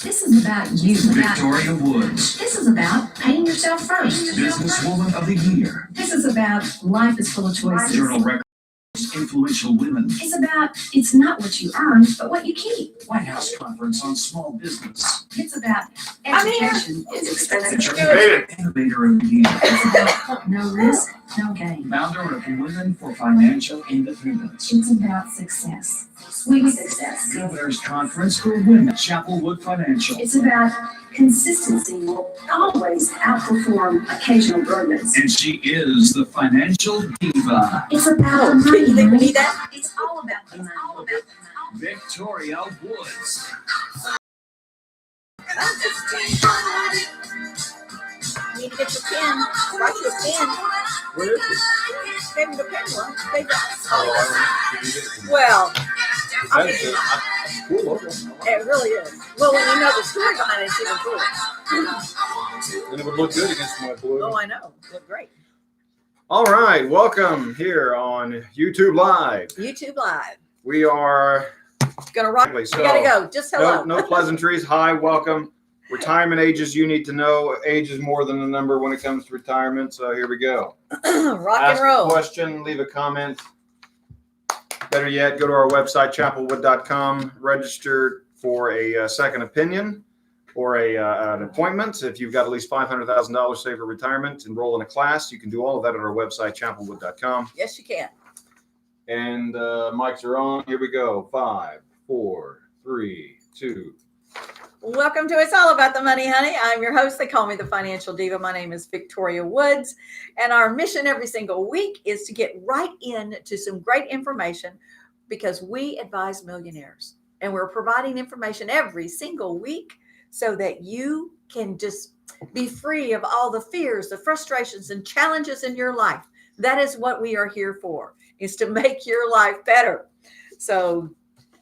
This is about you. Victoria Woods. This is about paying yourself first. Businesswoman of the Year. This is about life is full of choices. Journal records influential women. It's about it's not what you earn, but what you keep. White House conference on small business. It's about education. It's expensive. Innovator of the Year. It's about no risk, no gain. Founder of Women for Financial Independence. It's about success. Sweet success. Governor's Conference for Women. Chapelwood Financial. It's about consistency will always outperform occasional brilliance. And she is the financial diva. It's about the money. You need that? It's all about the money. Victoria Woods. You need to get your pen. Write your pen. Where is it? Gave me the pen one. They got Oh, well, I mean, cool logo. it really is. Well, when you know the story behind it, it's even cooler. And it would look good against my blue. Oh, I know. Look great. All right, welcome here on YouTube Live. YouTube Live. We are Gonna rock. Exactly, You so gotta go. Just hello. no pleasantries. Hi, welcome. Retirement ages you need to know. Age is more than a number when it comes to retirement. So here we go. Rock Ask and roll. a question, leave a comment. Better yet, go to our website, chapelwood.com, register for a second opinion or an appointment. If you've got at least $500,000 saved for retirement, enroll in a class. You can do all of that at our website, chapelwood.com. Yes, you can. And mics are on. Here we go. 5, 4, 3, 2. Welcome to It's All About the Money, honey. I'm your host. They call me the Financial Diva. My name is Victoria Woods. And our mission every single week is to get right into some great information because we advise millionaires. And we're providing information every single week so that you can just be free of all the fears, the frustrations, and challenges in your life. That is what we are here for, is to make your life better. So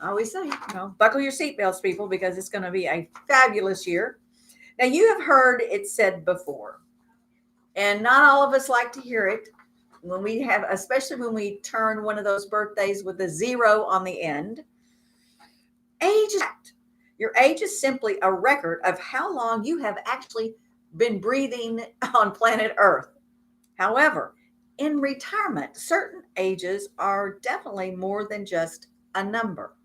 I always say, buckle your seatbelts, people, because it's going to be a fabulous year. Now, you have heard it said before, and not all of us like to hear it when we have, especially when we turn one of those birthdays with a 0 on the end. Your age is simply a record of how long you have actually been breathing on planet Earth. However, in retirement, certain ages are definitely more than just a number.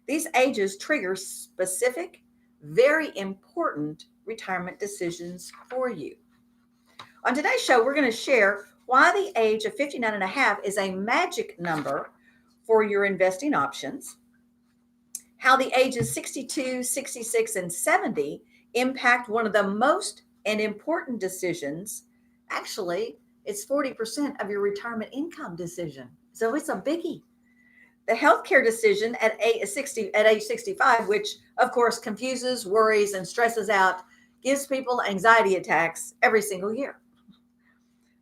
These ages trigger specific, very important retirement decisions for you. On today's show, we're going to share why the age of 59 and a half is a magic number for your investing options, how the ages 62, 66, and 70 impact one of the most and important decisions. Actually, it's 40% of your retirement income decision. So it's a biggie. The healthcare decision at age 65, which of course confuses, worries, and stresses out, gives people anxiety attacks every single year.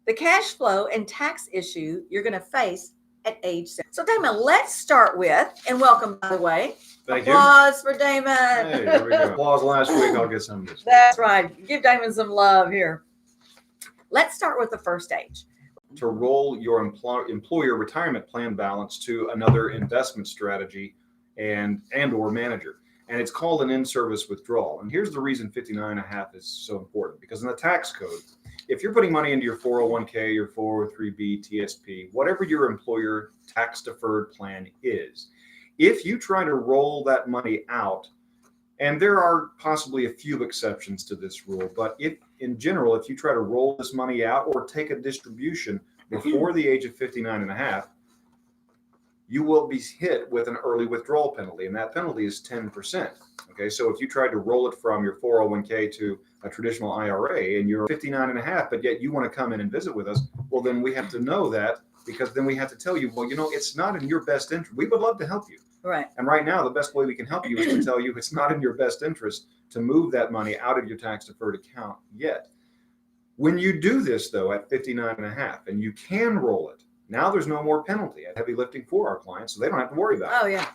The cash flow and tax issue you're going to face at age 7. So Damon, let's start with, and welcome, by the way. Thank you. Applause for Damon. Hey, here we go. Applause last week. I'll get some of this. That's right. Give Damon some love here. Let's start with the first age. To roll your employer retirement plan balance to another investment strategy and or manager. And it's called an in-service withdrawal. And here's the reason 59 and a half is so important. Because in the tax code, if you're putting money into your 401k, your 403b, TSP, whatever your employer tax deferred plan is, if you try to roll that money out, and there are possibly a few exceptions to this rule, but if in general, if you try to roll this money out or take a distribution before the age of 59 and a half, you will be hit with an early withdrawal penalty, and that penalty is 10%. Okay, so if you tried to roll it from your 401k to a traditional IRA and you're 59 and a half, but yet you want to come in and visit with us, well, then we have to know that, because then we have to tell you, well, it's not in your best interest. We would love to help you. Right. And right now, the best way we can help you is to tell you it's not in your best interest to move that money out of your tax deferred account yet. When you do this, though, at 59 and a half, and you can roll it, now there's no more penalty at heavy lifting for our clients, so they don't have to worry about it. Oh, yeah.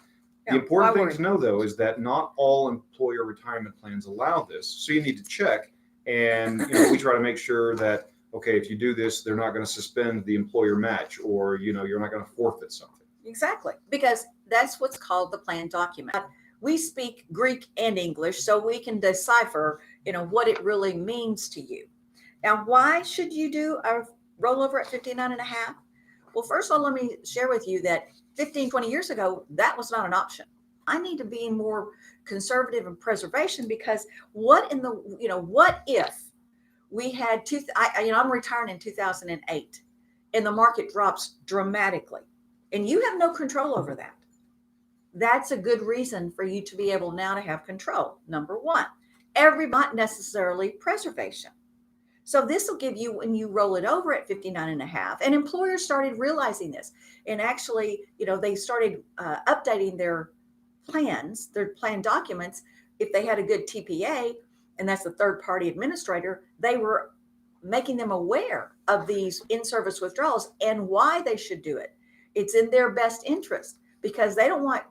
The important thing to know, though, is that not all employer retirement plans allow this. So you need to check. And we try to make sure that, okay, if you do this, they're not going to suspend the employer match, or, you're not going to forfeit something. Exactly. Because that's what's called the plan document. we speak Greek and English, so we can decipher, what it really means to you. Now, why should you do a rollover at 59 and a half? Well, first of all, let me share with you that 15, 20 years ago, that was not an option. I need to be more conservative in preservation, because what if we had I'm retiring in 2008 and the market drops dramatically and you have no control over that. That's a good reason for you to be able now to have control. Number one, not necessarily preservation. So this will give you, when you roll it over at 59 and a half, and employers started realizing this. And actually, they started updating their plans, their plan documents. If they had a good TPA, and that's the third party administrator, they were making them aware of these in-service withdrawals and why they should do it. It's in their best interest, because they don't want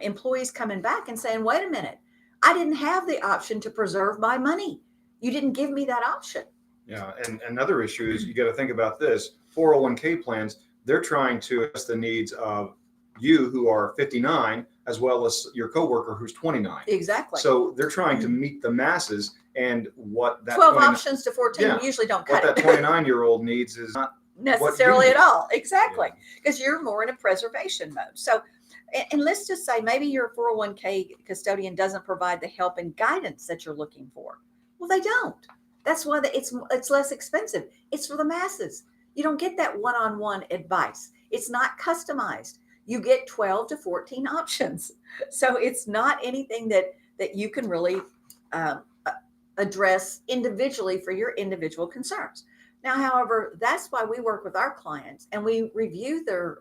employees coming back and saying, wait a minute, I didn't have the option to preserve my money. You didn't give me that option. Yeah. And another issue is, you got to think about this. 401k plans, they're trying to address the needs of you who are 59, as well as your coworker who's 29. Exactly. So they're trying to meet the masses, and what that 12 options to 14 usually don't cut what it. that 29-year-old needs is not necessarily at all. Exactly. Because you're more in a preservation mode. So, and let's just say maybe your 401k custodian doesn't provide the help and guidance that you're looking for. Well, they don't. That's why it's less expensive. It's for the masses. You don't get that one-on-one advice. It's not customized. You get 12 to 14 options. So it's not anything that you can really address individually for your individual concerns. Now, however, that's why we work with our clients and we review the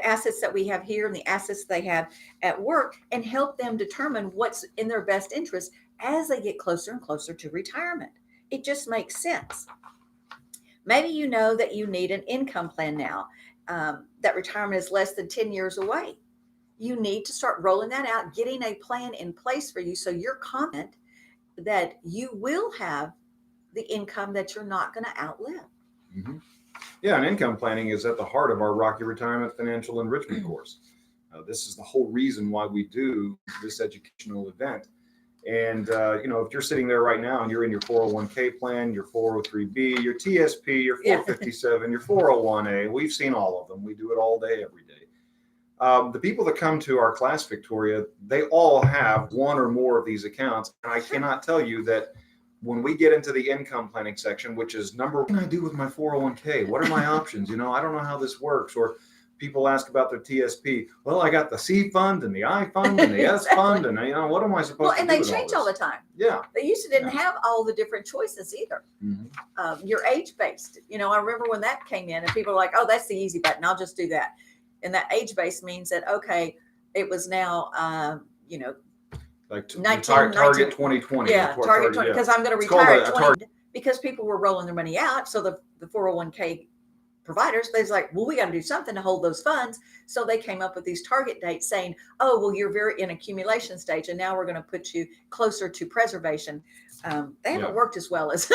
assets that we have here and the assets they have at work, and help them determine what's in their best interest as they get closer and closer to retirement. It just makes sense. Maybe you know that you need an income plan now, that retirement is less than 10 years away. You need to start rolling that out, getting a plan in place for you, so you're confident that you will have the income that you're not going to outlive. Mm-hmm. Yeah, and income planning is at the heart of our Rocky Retirement Financial Enrichment course. This is the whole reason why we do this educational event. And, if you're sitting there right now and you're in your 401k plan, your 403b, your TSP, your 457, your 401a, we've seen all of them. We do it all day, every day. The people that come to our class, Victoria, they all have one or more of these accounts. And I cannot tell you that when we get into the income planning section, which is what can I do with my 401k? What are my options? I don't know how this works. Or people ask about their TSP. Well, I got the C fund and the I fund and the S fund, and what am I supposed to do? Well, and they change all the time. Yeah. They used to didn't have all the different choices either. Mm-hmm. You're age-based. I remember when that came in and people were like, oh, that's the easy button. I'll just do that. And that age-based means that, okay, it was now, like target 2020. Yeah, target 20, because I'm going to retire at 20, because people were rolling their money out. So the 401k providers, they was like, well, we got to do something to hold those funds. So they came up with these target dates saying, oh, well, you're very in accumulation stage, and now we're going to put you closer to preservation. They haven't worked as well as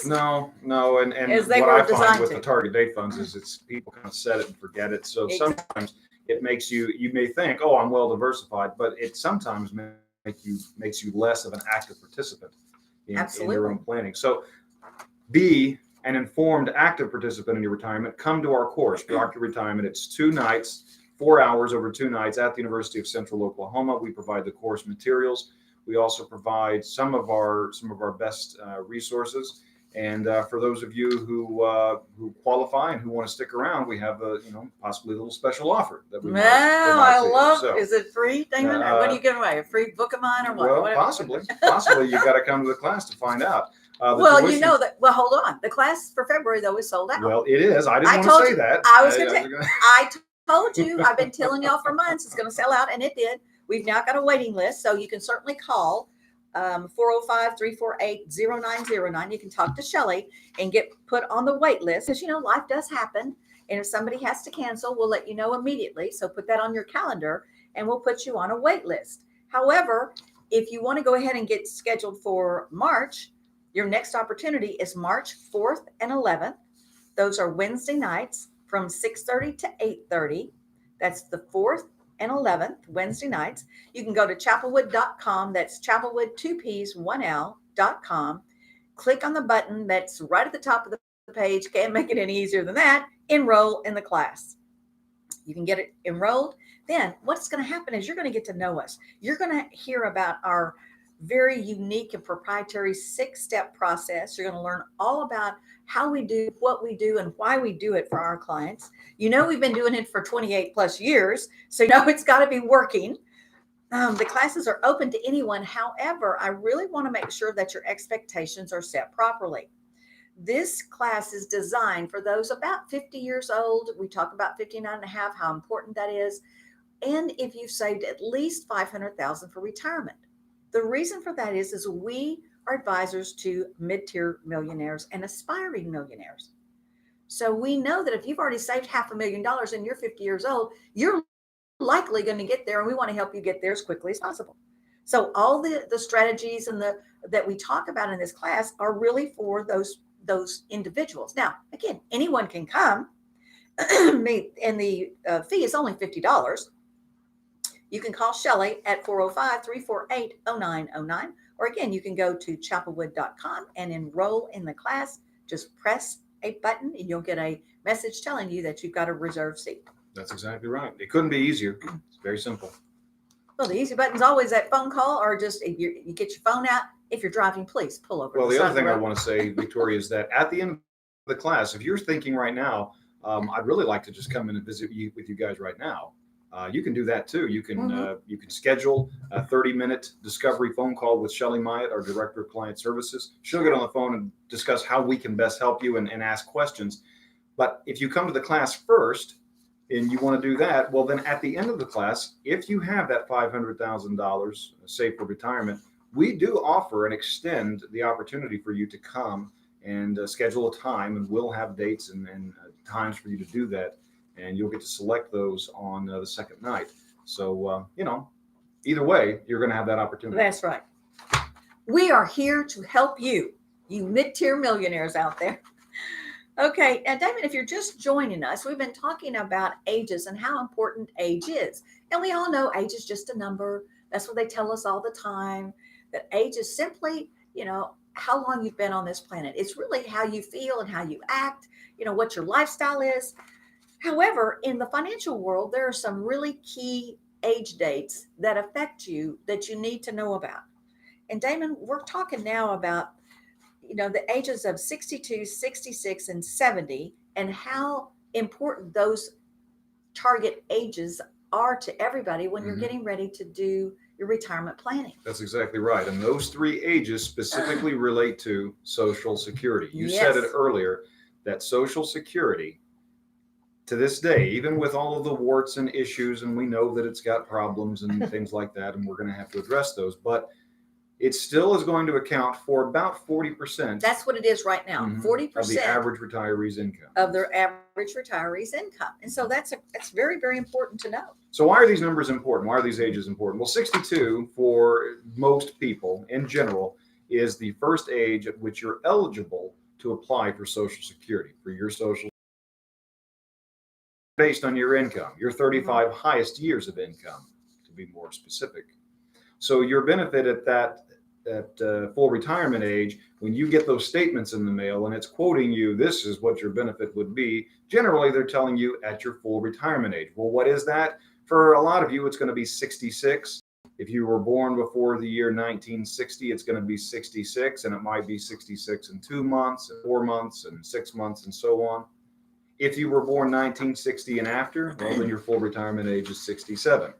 no, and as they what were I find designed with to. the target date funds is it's people kind of set it and forget it. So sometimes it makes you may think, oh, I'm well diversified, but it sometimes makes you less of an active participant in your own planning. So be an informed, active participant in your retirement. Come to our course, Rocky Retirement. It's 2 nights, 4 hours over 2 nights at the University of Central Oklahoma. We provide the course materials. We also provide some of our best resources. And for those of you who qualify and who want to stick around, we have possibly a little special offer that we. Well, I love. So, is it free, Damon? What are you giving away? A free book of mine or what? Well, Whatever. possibly. You got to come to the class to find out. Well, tuition, Well, hold on. The class for February though is sold out. Well, it is. I didn't want to say that. I told you. I've been telling y'all for months it's going to sell out, and it did. We've now got a waiting list, so you can certainly call 405-348-0909. You can talk to Shelley and get put on the wait list, because life does happen, and if somebody has to cancel, we'll let you know immediately. So put that on your calendar, and we'll put you on a wait list. However, if you want to go ahead and get scheduled for March, your next opportunity is March 4th and 11th. Those are Wednesday nights from 6:30 to 8:30. That's the 4th and 11th, Wednesday nights. You can go to chapelwood.com. That's chapelwood, 1L.com. Click on the button that's right at the top of the page. Can't make it any easier than that. Enroll in the class. You can get it enrolled. Then what's going to happen is you're going to get to know us. You're going to hear about our very unique and proprietary 6-step process. You're going to learn all about how we do what we do and why we do it for our clients. You know, we've been doing it for 28 plus years, so you know it's got to be working. The classes are open to anyone. However, I really want to make sure that your expectations are set properly. This class is designed for those about 50 years old. We talk about 59 and a half, how important that is. And if you've saved at least $500,000 for retirement. The reason for that is we are advisors to mid-tier millionaires and aspiring millionaires. So we know that if you've already saved $500,000 and you're 50 years old, you're likely going to get there, and we want to help you get there as quickly as possible. So all the strategies and that we talk about in this class are really for those individuals. Now, again, anyone can come, and the fee is only $50. You can call Shelley at 405-348-0909. Or again, you can go to chapelwood.com and enroll in the class. Just press a button and you'll get a message telling you that you've got a reserved seat. That's exactly right. It couldn't be easier. It's very simple. Well, the easy button's always that phone call, or just you get your phone out. If you're driving, please pull over. Well, the other thing I want to say, Victoria, is that at the end of the class, if you're thinking right now, I'd really like to just come in and visit with you guys right now. You can do that too. You can you can schedule a 30-minute discovery phone call with Shelley Myatt, our Director of Client Services. She'll get on the phone and discuss how we can best help you and ask questions. But if you come to the class first and you want to do that, well, then at the end of the class, if you have that $500,000 saved for retirement, we do offer and extend the opportunity for you to come and schedule a time, and we'll have dates and times for you to do that. And you'll get to select those on the second night. So, either way, you're going to have that opportunity. That's right. We are here to help you, you mid-tier millionaires out there. Okay, now, Damon, if you're just joining us, we've been talking about ages and how important age is. And we all know age is just a number. That's what they tell us all the time, that age is simply, how long you've been on this planet. It's really how you feel and how you act, what your lifestyle is. However, in the financial world, there are some really key age dates that affect you that you need to know about. And Damon, we're talking now about, the ages of 62, 66, and 70, and how important those target ages are to everybody when you're getting ready to do your retirement planning. That's exactly right. And those 3 ages specifically relate to Social Security. You said it earlier, that Social Security, to this day, even with all of the warts and issues, and we know that it's got problems and things like that, and we're going to have to address those, but it still is going to account for about 40%. That's what it is right now, 40% of the average retiree's income. Of their average retiree's income. And so that's very, very important to know. So why are these numbers important? Why are these ages important? Well, 62 for most people in general is the first age at which you're eligible to apply for Social Security, for your Social based on your income, your 35 highest years of income, to be more specific. So your benefit at that full retirement age, when you get those statements in the mail and it's quoting you, this is what your benefit would be, generally they're telling you at your full retirement age. Well, what is that? For a lot of you, it's going to be 66. If you were born before the year 1960, it's going to be 66, and it might be 66 in 2 months, and 4 months, and 6 months, and so on. If you were born 1960 and after, well, then your full retirement age is 67.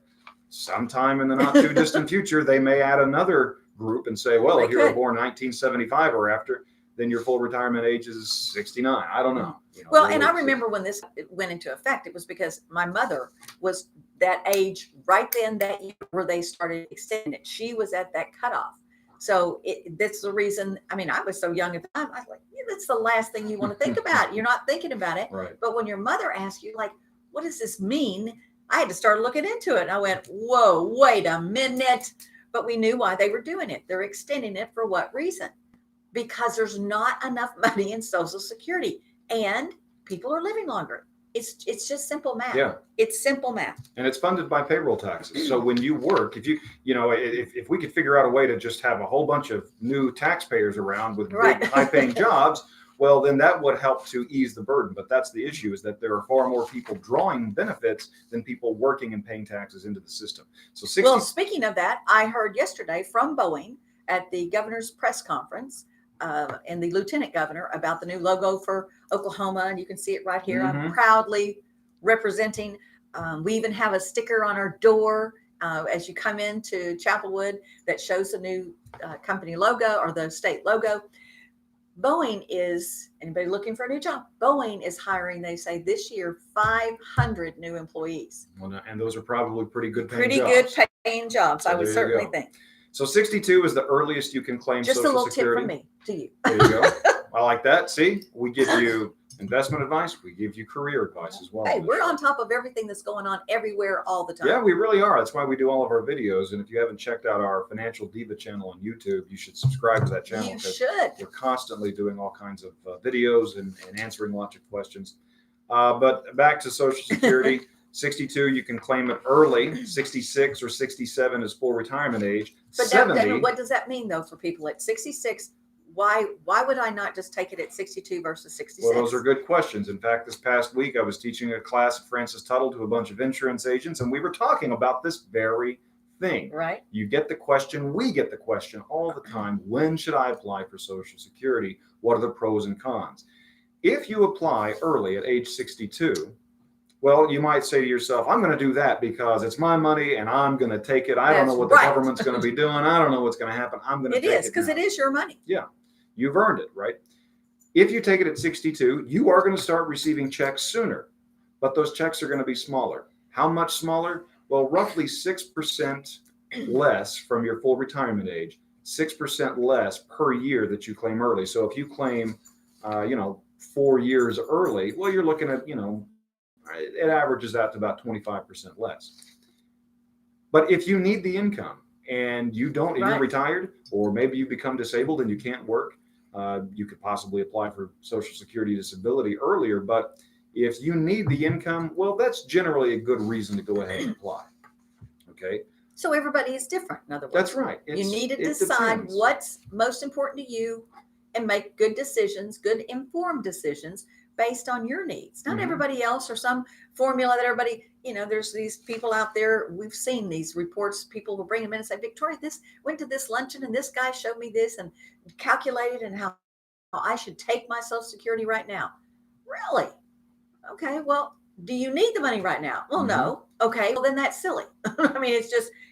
Sometime in the not too distant future, they may add another group and say, well, if you were born 1975 or after, then your full retirement age is 69. I don't know. Well, and I remember when this went into effect, it was because my mother was that age right then, that year where they started extending it. She was at that cutoff. So that's the reason. I mean, I was so young at the time. I was like, that's the last thing you want to think about. You're not thinking about it. Right. But when your mother asks you, like, what does this mean? I had to start looking into it. And I went, whoa, wait a minute. But we knew why they were doing it. They're extending it for what reason? Because there's not enough money in Social Security and people are living longer. it's just simple math. Yeah. It's simple math. And it's funded by payroll taxes. So when you work, if we could figure out a way to just have a whole bunch of new taxpayers around with Right. big, high-paying jobs, well, then that would help to ease the burden. But that's the issue, is that there are far more people drawing benefits than people working and paying taxes into the system. So 60. Well, speaking of that, I heard yesterday from Boeing at the governor's press conference and the lieutenant governor about the new logo for Oklahoma. And you can see it right here. I'm proudly representing. We even have a sticker on our door as you come into Chapelwood that shows the new company logo or the state logo. Boeing is, anybody looking for a new job? Boeing is hiring, they say this year, 500 new employees. Well, and those are probably pretty good paying Pretty jobs. good paying jobs, So I would there you certainly go. think. So 62 is the earliest you can claim Just a Social little Security. tip from me to you. There you go. I like that. See, we give you investment advice. We give you career advice as well. Hey, we're on top of everything that's going on everywhere all the time. Yeah, we really are. That's why we do all of our videos. And if you haven't checked out our Financial Diva channel on YouTube, you should subscribe to that channel. You should. We're constantly doing all kinds of videos and answering lots of questions. But back to Social Security. 62, you can claim it early. 66 or 67 is full retirement age. But 70. what does that mean, though, for people at 66? Why would I not just take it at 62 versus 66? Well, those are good questions. In fact, this past week, I was teaching a class at Francis Tuttle to a bunch of insurance agents, and we were talking about this very thing. Right. You get the question, we get the question all the time, when should I apply for Social Security? What are the pros and cons? If you apply early at age 62, well, you might say to yourself, I'm going to do that because it's my money and I'm going to take it. I don't know That's what right. the government's going to be doing. I don't know what's going to happen. I'm going to It take it. is, because now. it is your money. You've earned it, right? If you take it at 62, you are going to start receiving checks sooner, but those checks are going to be smaller. How much smaller? Well, roughly 6% less from your full retirement age, 6% less per year that you claim early. So if you claim, 4 years early, well, you're looking at, it averages out to about 25% less. But if you need the income and you don't, Right. you're retired, or maybe you become disabled and you can't work, you could possibly apply for Social Security disability earlier. But if you need the income, well, that's generally a good reason to go ahead and apply. Okay. So everybody is different, in other words. That's right. You need to it decide depends. what's most important to you and make good decisions, good informed decisions based on your needs, not Mhm. everybody else or some formula that everybody, there's these people out there. We've seen these reports. People will bring them in and say, Victoria, this went to this luncheon and this guy showed me this and calculated and how I should take my Social Security right now. Really? Okay. Well, do you need the money right now? Well, no. Okay. Well, then that's silly. I mean,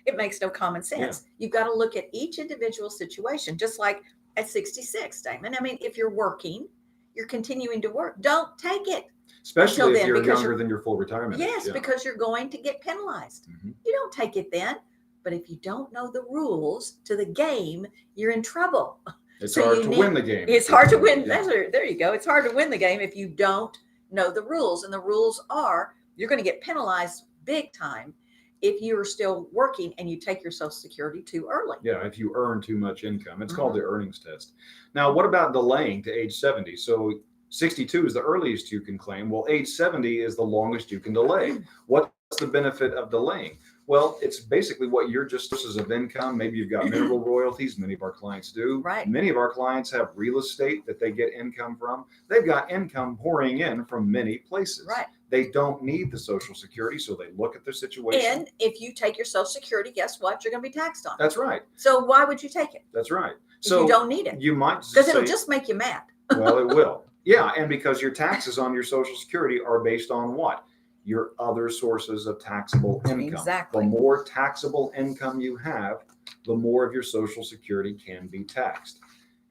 it makes no common sense. You've got to look at each individual situation, just like at 66, Damon. I mean, if you're working, you're continuing to work, don't take it. Especially until if then, you're because younger than your full retirement age. Yes, Yeah. because you're going to get penalized. Mhm. You don't take it then. But if you don't know the rules to the game, you're in trouble. It's So hard you to need- win the game. It's hard to win. Yeah. There you go. It's hard to win the game if you don't know the rules. And the rules are you're going to get penalized big time if you are still working and you take your Social Security too early. Yeah, if you earn too much income. It's called Mm-hmm. the earnings test. Now, what about delaying to age 70? So 62 is the earliest you can claim. Well, age 70 is the longest you can delay. What's the benefit of delaying? Well, it's basically what you're just sources of income. Maybe you've got mineral royalties. Many of our clients do. Right. Many of our clients have real estate that they get income from. They've got income pouring in from many places. Right. They don't need the Social Security, so they look at their situation. And if you take your Social Security, guess what? You're going to be taxed on it. That's right. So why would you take it That's right. if So you don't need it? you might Because it'll say- just make you mad. well, it will. Yeah, and because your taxes on your Social Security are based on what? Your other sources of taxable income. Exactly. The more taxable income you have, the more of your Social Security can be taxed.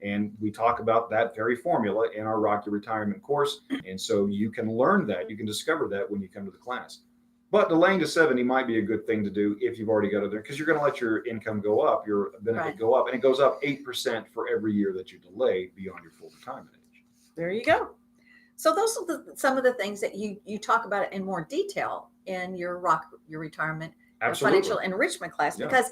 And we talk about that very formula in our Rock Your Retirement course. And so you can learn that. You can discover that when you come to the class. But delaying to 70 might be a good thing to do if you've already got it there, because you're going to let your income go up, your benefit Right. go up, and it goes up 8% for every year that you delay beyond your full retirement age. There you go. So those are some of the things that you talk about in more detail in your retirement Absolutely. financial enrichment class, Yeah. because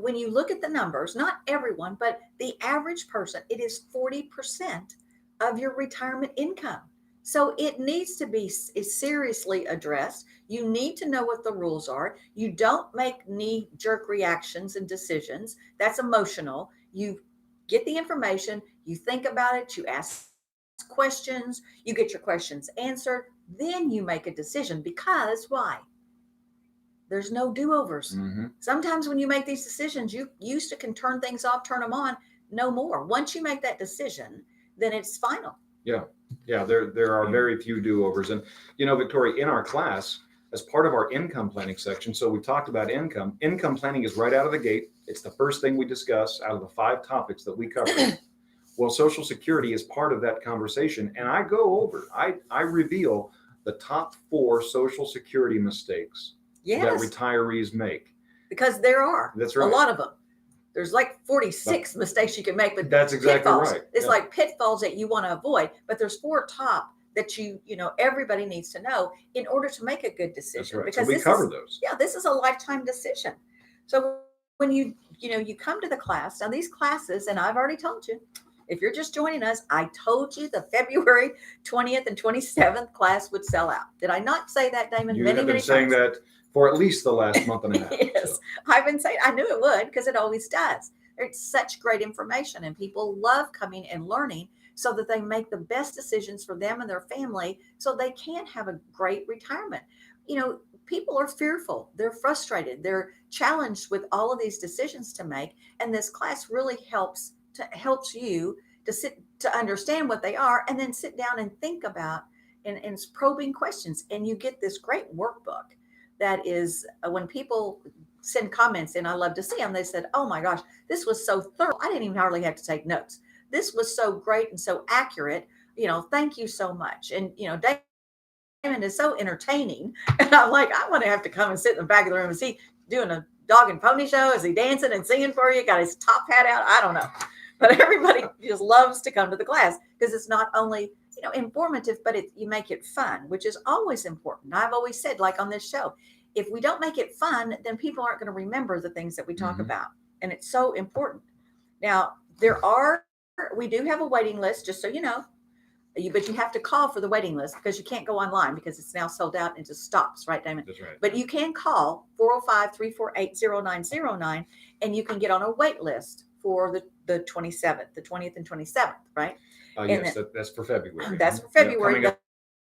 when you look at the numbers, not everyone, but the average person, it is 40% of your retirement income. So it needs to be seriously addressed. You need to know what the rules are. You don't make knee jerk reactions and decisions. That's emotional. You get the information, you think about it, you ask questions, you get your questions answered, then you make a decision. Because why? There's no do-overs. Sometimes when you make these decisions, you used to can turn things off, turn them on, no more. Once you make that decision, then it's final. Yeah. There are very few do-overs. And, Victoria, in our class, as part of our income planning section, so we talked about income. Income planning is right out of the gate. It's the first thing we discuss out of the 5 topics that we cover. Well, Social Security is part of that conversation. And I go over, I reveal the top 4 Social Security mistakes that retirees make. Because there are. That's right. A lot of them. There's like 46 mistakes you can make, but that's exactly pitfalls. Right. It's like pitfalls that you want to avoid, but there's 4 top that everybody needs to know in order to make a good decision. That's right. Because so we cover those. Yeah, this is a lifetime decision. So when you come to the class, now these classes, and I've already told you, if you're just joining us, I told you the February 20th and 27th class would sell out. Did I not say that, Damon? You many, have been many saying times? that for at least the last month and a half. Yes, so. I've been saying, I knew it would, because it always does. It's such great information, and people love coming and learning so that they make the best decisions for them and their family so they can have a great retirement. People are fearful. They're frustrated. They're challenged with all of these decisions to make. And this class really helps you to understand what they are, and then sit down and think about and probing questions. And you get this great workbook that is, when people send comments in, I love to see them. They said, "Oh my gosh, this was so thorough. I didn't even hardly have to take notes. This was so great and so accurate. Thank you so much." And, Damon is so entertaining. And I'm like, I want to have to come and sit in the back of the room. Is he doing a dog and pony show? Is he dancing and singing for you? Got his top hat out? I don't know. But everybody just loves to come to the class because it's not only, informative, but you make it fun, which is always important. I've always said, like on this show, if we don't make it fun, then people aren't going to remember the things that we talk about. And it's so important. Now, we do have a waiting list, just so you know, but you have to call for the waiting list because you can't go online because it's now sold out and it just stops, right, Damon? That's right. But you can call 405-348-0909 and you can get on a wait list for the 27th, the 20th and 27th, right? Yes, that's for February. That's for February. Yeah,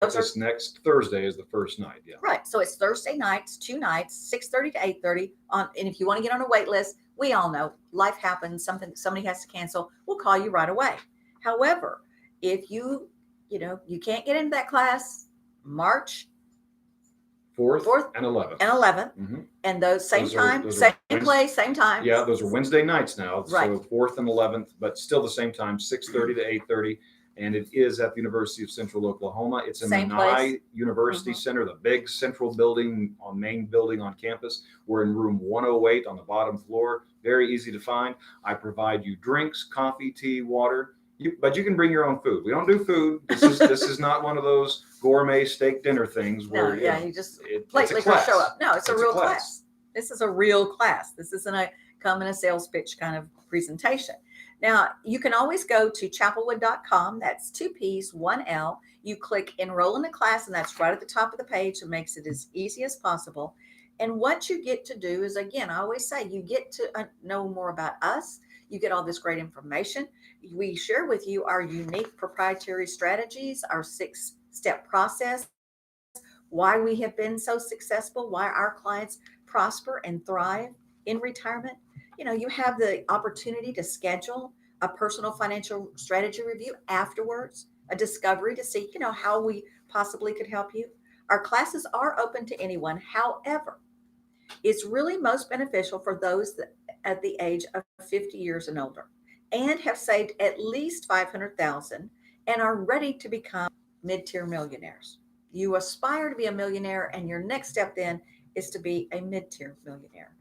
this next Thursday is the first night. Yeah. Right. So it's Thursday nights, 2 nights, 6:30 to 8:30. And if you want to get on a wait list, we all know life happens. Somebody has to cancel. We'll call you right away. However, if you can't get into that class, March 4th and 11th. And those same place, same time. Yeah, those are Wednesday nights now. Right. So 4th and 11th, but still the same time, 6:30 to 8:30. And it is at the University of Central Oklahoma. It's in the Nye University Center, the big central main building on campus. We're in room 108 on the bottom floor. Very easy to find. I provide you drinks, coffee, tea, water. But you can bring your own food. We don't do food. This is not one of those gourmet steak dinner things where you just plate liquor show up. No, it's a real class. This is a real class. This isn't a come in a sales pitch kind of presentation. Now, you can always go to chapelwood.com. That's 2 P's, 1 L. You click enroll in the class, and that's right at the top of the page. It makes it as easy as possible. And what you get to do is, again, I always say, you get to know more about us. You get all this great information. We share with you our unique proprietary strategies, our 6-step process, why we have been so successful, why our clients prosper and thrive in retirement. You have the opportunity to schedule a personal financial strategy review afterwards, a discovery to see, how we possibly could help you. Our classes are open to anyone. However, it's really most beneficial for those that at the age of 50 years and older and have saved at least $500,000 and are ready to become mid-tier millionaires. You aspire to be a millionaire, and your next step then is to be a mid-tier millionaire.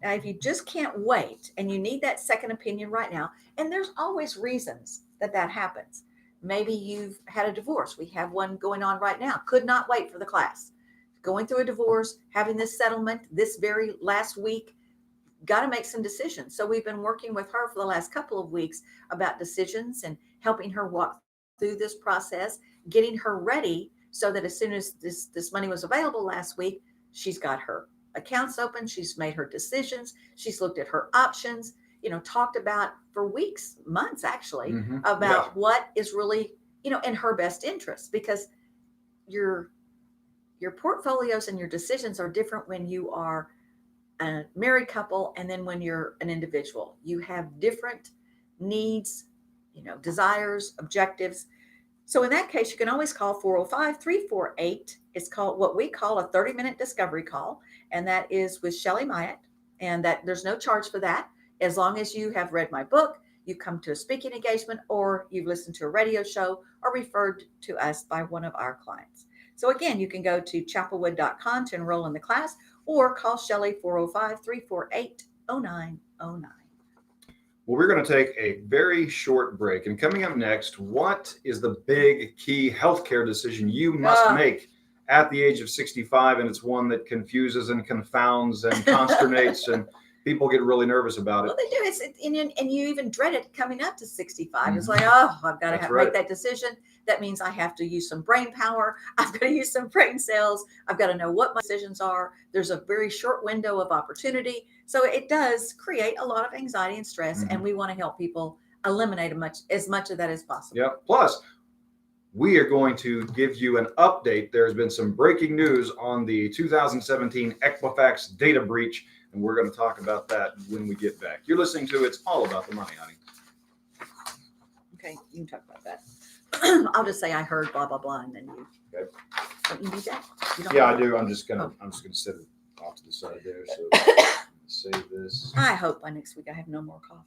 Now, if you just can't wait and you need that second opinion right now, and there's always reasons that happens. Maybe you've had a divorce. We have one going on right now. Could not wait for the class. Going through a divorce, having this settlement this very last week, got to make some decisions. So we've been working with her for the last couple of weeks about decisions and helping her walk through this process, getting her ready so that as soon as this money was available last week, she's got her accounts open. She's made her decisions. She's looked at her options, talked about for weeks, months actually, about what is really, in her best interest, because your portfolios and your decisions are different when you are a married couple and then when you're an individual. You have different needs, desires, objectives. So in that case, you can always call 405-348. It's called what we call a 30-minute discovery call. And that is with Shelley Myatt. And that there's no charge for that. As long as you have read my book, you come to a speaking engagement, or you've listened to a radio show or referred to us by one of our clients. So again, you can go to chapelwood.com to enroll in the class, or call Shelley 405-348-0909. Well, we're going to take a very short break. And coming up next, what is the big key healthcare decision you must make at the age of 65? And it's one that confuses and confounds and consternates, and people get really nervous about it. Well, they do. And you even dread it coming up to 65. It's like, oh, I've got to make that decision. That means I have to use some brain power. I've got to use some brain cells. I've got to know what my decisions are. There's a very short window of opportunity. So it does create a lot of anxiety and stress. And we want to help people eliminate as much of that as possible. Yeah. Plus, we are going to give you an update. There's been some breaking news on the 2017 Equifax data breach, and we're going to talk about that when we get back. You're listening to It's All About the Money, honey. Okay, you can talk about that. I'll just say I heard blah blah blah, and then you. Okay. Don't you need that? I do. I'm just gonna set it off to the side there. So save this. I hope by next week I have no more cough.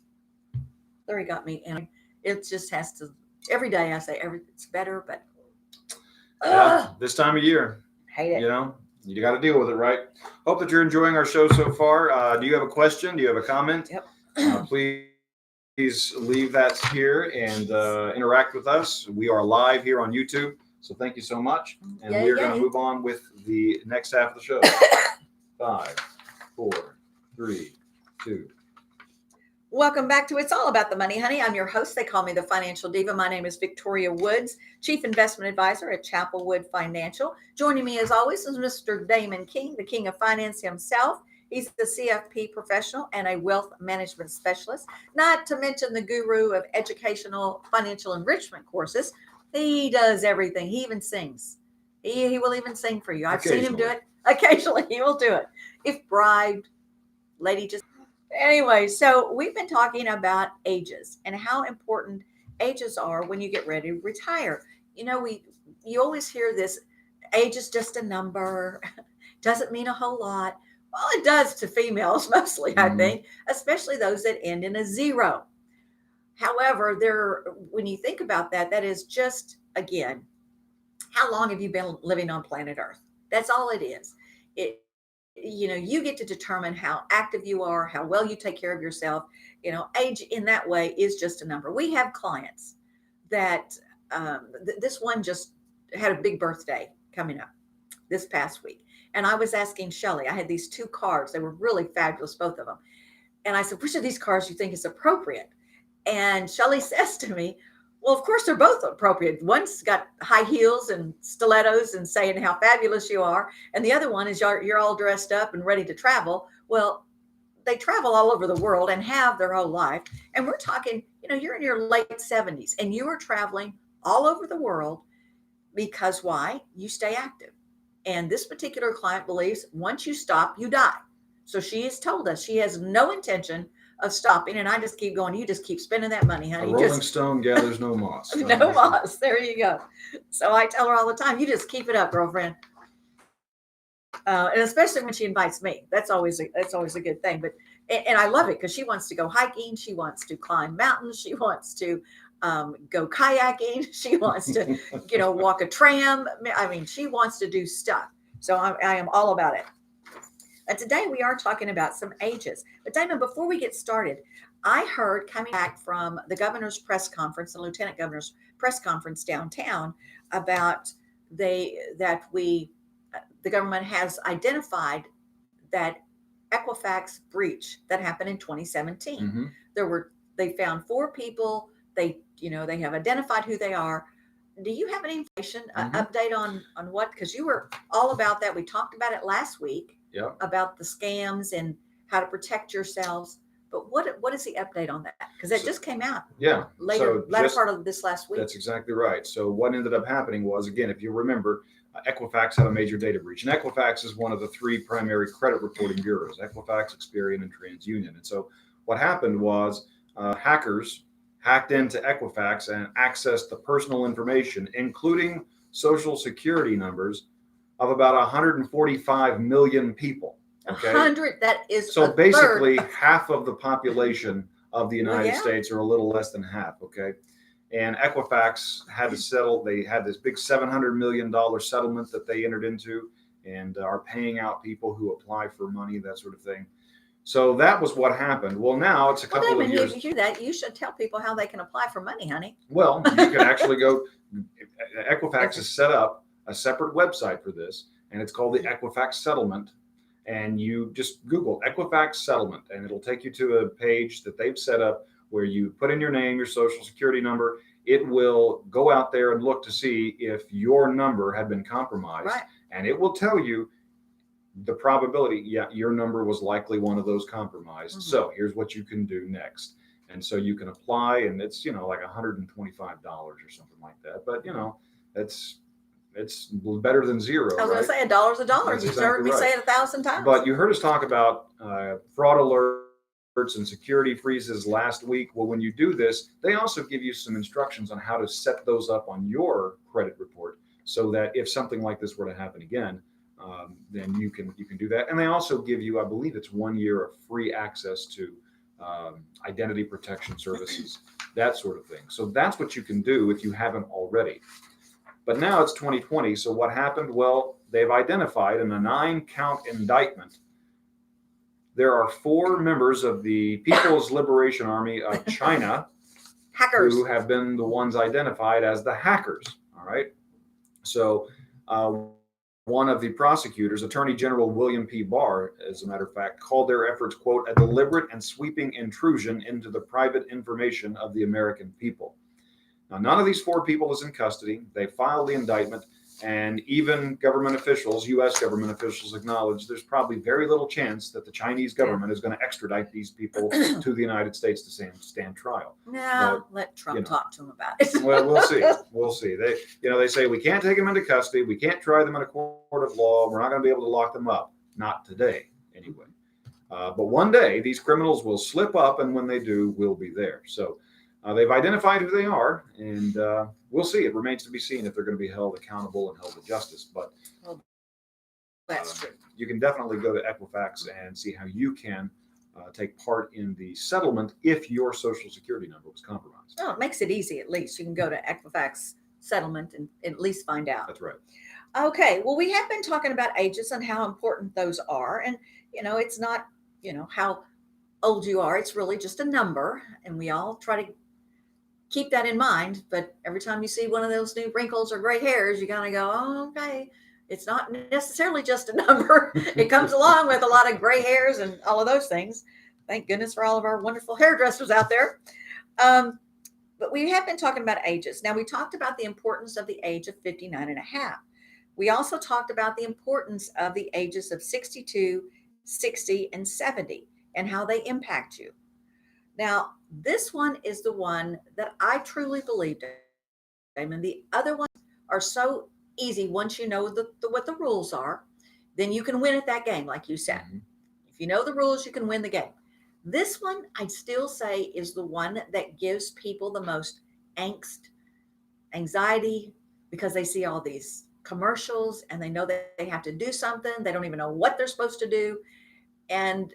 Larry got me, and it just has to. Every day I say it's better, but this time of year, hate it. You got to deal with it, right? Hope that you're enjoying our show so far. Do you have a question? Do you have a comment? Yep. Please leave that here and interact with us. We are live here on YouTube, so thank you so much. And we're going to move on with the next half of the show. 5, 4, 3, 2. Welcome back to It's All About the Money, honey. I'm your host. They call me the Financial Diva. My name is Victoria Woods, Chief Investment Advisor at Chapelwood Financial. Joining me as always is Mr. Damon King, the King of Finance himself. He's the CFP professional and a wealth management specialist, not to mention the guru of educational financial enrichment courses. He does everything. He even sings. He will even sing for you. I've seen him do it. Occasionally, he will do it. If bribed, lady just... Anyway, so we've been talking about ages and how important ages are when you get ready to retire. You always hear this, age is just a number, doesn't mean a whole lot. Well, it does to females mostly, I think, especially those that end in a 0. However, when you think about that, that is just, again, how long have you been living on planet Earth? That's all it is. You get to determine how active you are, how well you take care of yourself. Age in that way is just a number. We have clients that this one just had a big birthday coming up this past week. And I was asking Shelley, I had these 2 cards. They were really fabulous, both of them. And I said, which of these cards do you think is appropriate? And Shelley says to me, well, of course, they're both appropriate. One's got high heels and stilettos and saying how fabulous you are. And the other one is you're all dressed up and ready to travel. Well, they travel all over the world and have their whole life. And we're talking, you're in your late 70s and you are traveling all over the world because why? You stay active. And this particular client believes once you stop, you die. So she has told us she has no intention of stopping. And I just keep going, you just keep spending that money, honey. A rolling stone gathers no moss. No moss. There you go. So I tell her all the time, you just keep it up, girlfriend. And especially when she invites me, that's always a good thing. But and I love it because she wants to go hiking. She wants to climb mountains. She wants to go kayaking. She wants to, walk a tram. I mean, she wants to do stuff. So I am all about it. And today we are talking about some ages. But Damon, before we get started, I heard coming back from the governor's press conference, the lieutenant governor's press conference downtown, about the government has identified that Equifax breach that happened in 2017. They found 4 people. They have identified who they are. do you have any information, Mhm. update on what? Because you were all about that. We talked about it last week Yeah. about the scams and how to protect yourselves. But what is the update on that? Because it So- just came out Yeah. latter part of this last week. That's exactly right. So what ended up happening was, again, if you remember, Equifax had a major data breach, and Equifax is one of the three primary credit reporting bureaus: Equifax, Experian, and TransUnion. And so what happened was hackers hacked into Equifax and accessed the personal information, including social security numbers, of about 145 million people. Okay. 100. That is So a basically, third. half of the population of the United yeah. States, or a little less than half. Okay. And Equifax had to settle. They had this big $700 million settlement that they entered into, and are paying out people who apply for money, that sort of thing. So that was what happened. Well, now it's a Well, couple of Damon, years. if you do that, you should tell people how they can apply for money, honey. Well, you can actually go. Equifax has set up a separate website for this, and it's called the Equifax Settlement. And you just Google Equifax Settlement, and it'll take you to a page that they've set up where you put in your name, your social security number. It will go out there and look to see if your number had been compromised, Right. and it will tell you the probability. Yeah, your number was likely one of those compromised. Mhm. So here's what you can do next. And so you can apply, and it's like $125 or something like that. But it's better than zero. I was right? going to say a dollar's a dollar. That's You've heard exactly me right. say it 1,000 times. But you heard us talk about fraud alerts and security freezes last week. Well, when you do this, they also give you some instructions on how to set those up on your credit report, so that if something like this were to happen again, then you can do that. And they also give you, I believe it's 1 year of free access to identity protection services, that sort of thing. So that's what you can do if you haven't already. But now it's 2020. So what happened? Well, they've identified in a 9-count indictment, there are 4 members of the People's Liberation Army of China Hackers. who have been the ones identified as the hackers. All right. So one of the prosecutors, Attorney General William P. Barr, as a matter of fact, called their efforts, quote, a deliberate and sweeping intrusion into the private information of the American people. Now, none of these 4 people is in custody. They filed the indictment, and even government officials, U.S. government officials, acknowledge there's probably very little chance that the Chinese government is going to extradite these people to the United States to stand trial. No, let Trump talk to him about it. Well, we'll see. We'll see. They say we can't take them into custody. We can't try them in a court of law. We're not going to be able to lock them up. Not today, anyway. But one day, these criminals will slip up, and when they do, we'll be there. So they've identified who they are, and we'll see. It remains to be seen if they're going to be held accountable and held to justice. But That's true. you can definitely go to Equifax and see how you can take part in the settlement if your social security number was compromised. Well, it makes it easy. At least you can go to Equifax Settlement and at least find out. That's right. Okay. Well, we have been talking about ages and how important those are. And, it's not, how old you are. It's really just a number. And we all try to keep that in mind. But every time you see one of those new wrinkles or gray hairs, you kind of go, oh, okay. It's not necessarily just a number. It comes along with a lot of gray hairs and all of those things. Thank goodness for all of our wonderful hairdressers out there. But we have been talking about ages. Now, we talked about the importance of the age of 59 and a half. We also talked about the importance of the ages of 62, 60, and 70 and how they impact you. Now, this one is the one that I truly believed in. And the other ones are so easy. Once you know what the rules are, then you can win at that game, like you said. Mm-hmm. If you know the rules, you can win the game. This one, I'd still say, is the one that gives people the most anxiety, because they see all these commercials and they know that they have to do something. They don't even know what they're supposed to do. And,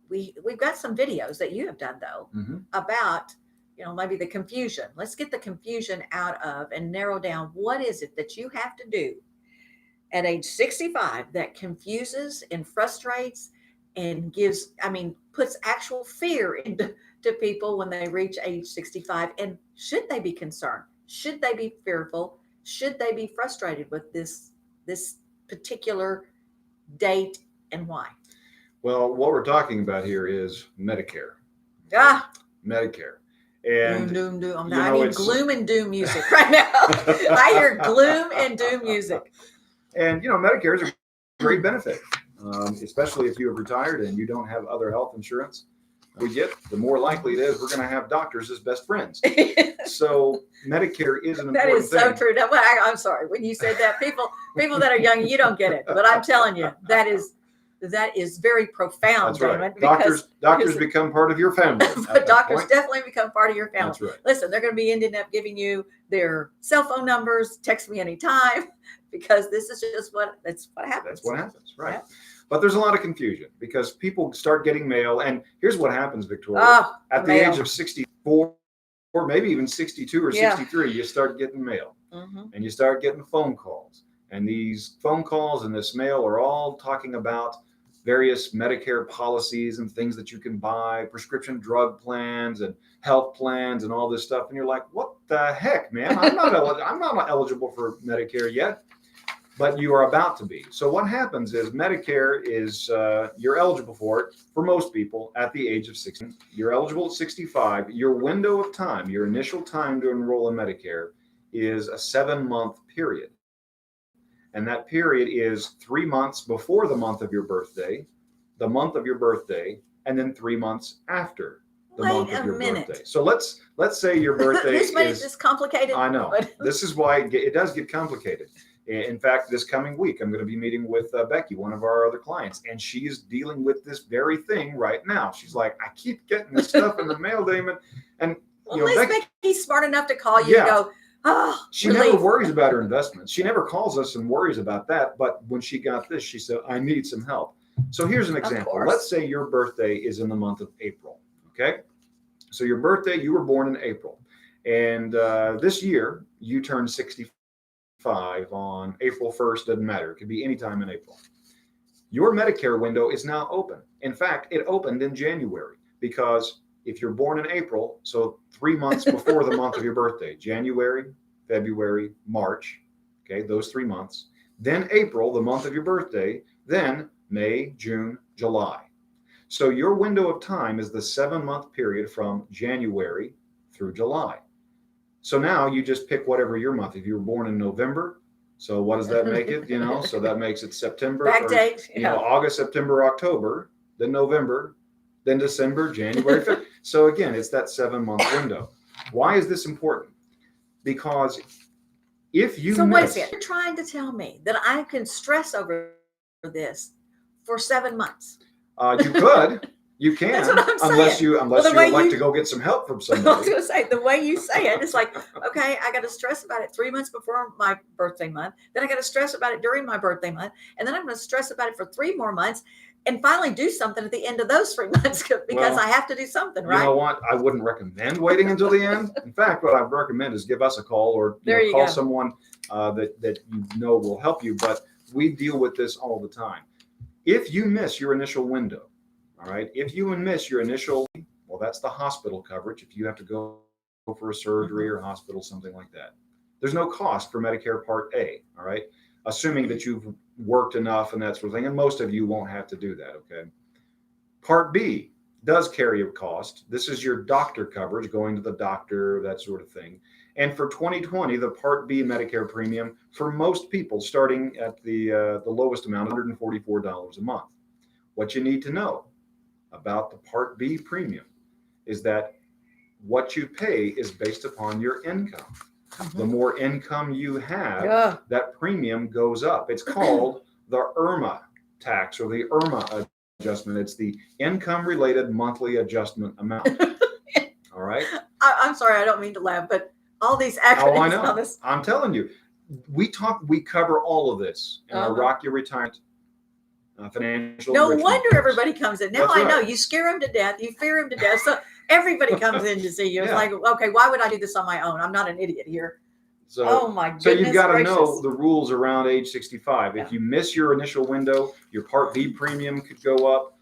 we've got some videos that you have done, though, Mm-hmm. about, maybe the confusion. Let's get the confusion out of and narrow down what is it that you have to do at age 65 that confuses and frustrates and puts actual fear into people when they reach age 65. And should they be concerned? Should they be fearful? Should they be frustrated with this particular date, and why? Well, what we're talking about here is Medicare. Ah, Medicare. And doom, doom. you I know, need it's- gloom and doom music right now. I hear gloom and doom music. And Medicare is a great benefit, especially if you have retired and you don't have other health insurance. The more likely it is we're going to have doctors as best friends. So Medicare is an That important is so thing. true. No, I'm sorry. When you said that, people that are young, you don't get it. But I'm telling you, that is very profound, That's right. Damon. Because Doctors become part of your family. at but that doctors point. definitely become part of your family. That's right. Listen, they're going to be ending up giving you their cell phone numbers. Text me anytime, because this is just what happens. That's what happens, right? Yeah. But there's a lot of confusion because people start getting mail, and here's what happens, Victoria. Oh, At the mail. age of 64, or maybe even 62 or Yeah. 63, you start getting mail, Mhm. and you start getting phone calls. And these phone calls and this mail are all talking about various Medicare policies and things that you can buy, prescription drug plans and health plans and all this stuff. And you're like, what the heck, man? I'm not eligible for Medicare yet. But you are about to be. So what happens is Medicare is, you're eligible for it for most people at the age of 60. You're eligible at 65. Your window of time, your initial time to enroll in Medicare is a 7-month period. And that period is 3 months before the month of your birthday, the month of your birthday, and then 3 months after the month of your birthday. So let's say your birthday This made it is just complicated. I know. But This is why it does get complicated. In fact, this coming week, I'm going to be meeting with Becky, one of our other clients, and she is dealing with this very thing right now. She's like, I keep getting this stuff in the mail, Damon. And well, at least Becky's smart enough to call you and go, oh, she relief. never worries about her investments. She never calls us and worries about that. But when she got this, she said, I need some help. So here's an example. course. Let's say your birthday is in the month of April. Okay. So your birthday, you were born in April. And this year, you turned 65 on April 1st. Doesn't matter. It could be any time in April. Your Medicare window is now open. In fact, it opened in January because if you're born in April, so 3 months before the month of your birthday, January, February, March, okay, those 3 months, then April, the month of your birthday, then May, June, July. So your window of time is the 7-month period from January through July. So now you just pick whatever your month. If you were born in November, so what does that make it? So that makes it September, Backdate. August, September, October, then November, then December, January, February. So again, it's that 7-month window. Why is this important? Because if you So wait a miss, second. You're trying to tell me that I can stress over this for 7 months. you could. You can, That's what I'm unless saying. you the way elect you- to go get some help from I was somebody. going to say, the way you say it, it's like, okay, I got to stress about it 3 months before my birthday month. Then I got to stress about it during my birthday month. And then I'm going to stress about it for 3 more months and finally do something at the end of those 3 months because Well, I have to do something, right? You know what? I wouldn't recommend waiting until the end. In fact, what I recommend is give us a call or There you call go. someone that you know will help you. But we deal with this all the time. If you miss your initial window, all right, if you miss your initial, well, that's the hospital coverage. If you have to go for a surgery or hospital, something like that, there's no cost for Medicare Part A, all right, assuming that you've worked enough and that sort of thing. And most of you won't have to do that, okay? Part B does carry a cost. This is your doctor coverage, going to the doctor, that sort of thing. And for 2020, the Part B Medicare premium for most people, starting at the lowest amount, $144 a month. What you need to know about the Part B premium is that what you pay is based upon your income. The more income you have, that premium goes up. It's called the IRMA tax or the IRMA adjustment. It's the income related monthly adjustment amount. All right. I'm sorry, I don't mean to laugh, but all these acronyms. Oh, I know. On this. I'm telling you, we cover all of this in our Rock Your Retirement financial. No enrichment wonder course. everybody comes in. Now That's I know right. you scare them to death. You fear them to death. So everybody comes in to see you. It's Yeah. like, okay, why would I do this on my own? I'm not an idiot here. So, Oh my goodness. so you've got to gracious. know the rules around age 65. Yeah. If you miss your initial window, your Part B premium could go up.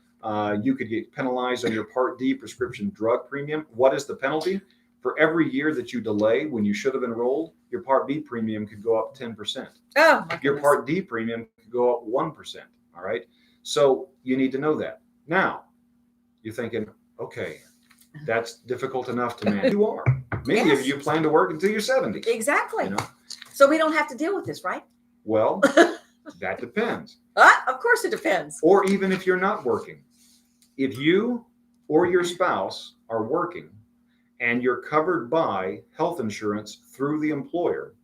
You could get penalized on your Part D prescription drug premium. What is the penalty? For every year that you delay when you should have enrolled, your Part B premium could go up 10%. Oh, my Your goodness. Part D premium could go up 1%. All right. So you need to know that. Now, you're thinking, okay, That's difficult enough to manage. You are. Maybe Yes. you plan to work until you're 70. Exactly. You know? So we don't have to deal with this, right? Well, that depends. Of course it depends. Or even if you're not working. If you or your spouse are working and you're covered by health insurance through the employer,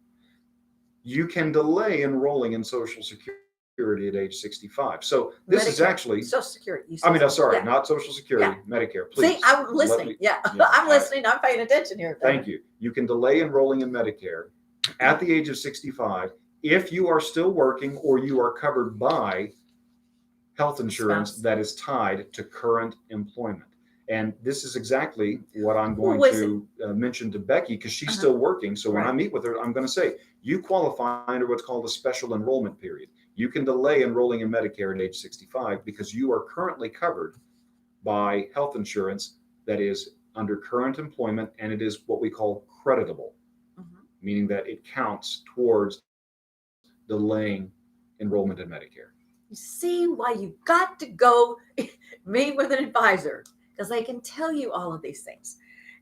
you can delay enrolling in Social Security at age 65. So this is Medicare, actually, Social Security. You I mean, said I'm sorry, yeah. not Social Security, Medicare. Please. See, I'm let listening. me- Yeah, yeah, I'm listening. I'm paying attention here. Thank you. You can delay enrolling in Medicare at the age of 65 if you are still working or you are covered by health insurance Spouse. that is tied to current employment. And this is exactly what I'm going Well, to mention to Becky because she's Uh-huh. still working. So when I Right. meet with her, I'm going to say, you qualify under what's called a special enrollment period. You can delay enrolling in Medicare at age 65 because you are currently covered by health insurance that is under current employment, and it is what we call creditable, Mhm. meaning that it counts towards delaying enrollment in Medicare. You see why you've got to go meet with an advisor because they can tell you all of these things.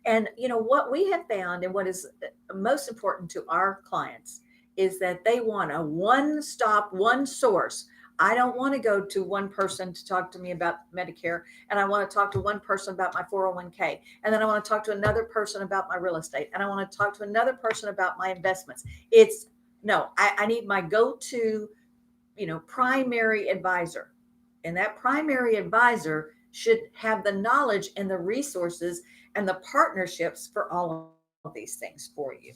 And you know what we have found and what is most important to our clients is that they want a one stop, one source. I don't want to go to one person to talk to me about Medicare, and I want to talk to one person about my 401k, and then I want to talk to another person about my real estate, and I want to talk to another person about my investments. It's no, I need my go-to, primary advisor. And that primary advisor should have the knowledge and the resources and the partnerships for all of these things for you.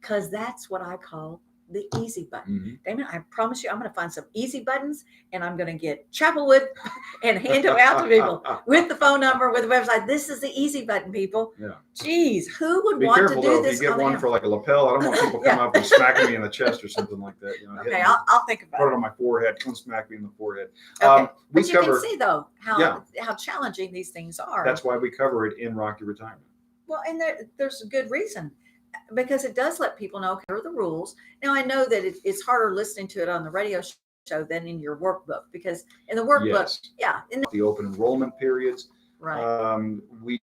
Because that's what I call the easy button. Mhm. Damon, I promise you, I'm going to find some easy buttons and I'm going to get Chapelwood and hand them out to people with the phone number, with the website. This is the easy button, people. Yeah. Geez, who would Be want careful to do though, this if you get on the one air? for like a lapel, I don't want people Yeah. coming up and smacking me in the chest or something like that. Okay, hitting me. I'll think about Put it. it on my forehead, come smack me in the forehead. Okay. We But you cover, can see though Yeah. how challenging these things are. that's why we cover it in Rocky Retirement. Well, and there's a good reason because it does let people know here are the rules. Now I know that it's harder listening to it on the radio show than in your workbook because in the workbook, Yes. yeah, The open enrollment periods. right. We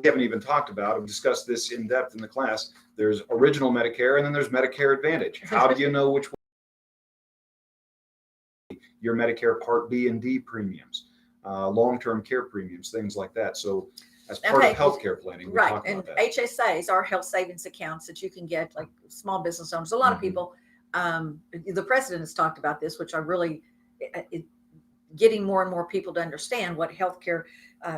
haven't even talked about, we discussed this in depth in the class. There's original Medicare and then there's Medicare Advantage. How do you know which one? Your Medicare Part B and D premiums, long-term care premiums, things like that. So as part Okay. of healthcare planning, we Right. talk And about that. HSAs are health savings accounts that you can get like small business owners. A lot of Mhm. people, the president has talked about this, which I really, getting more and more people to understand what healthcare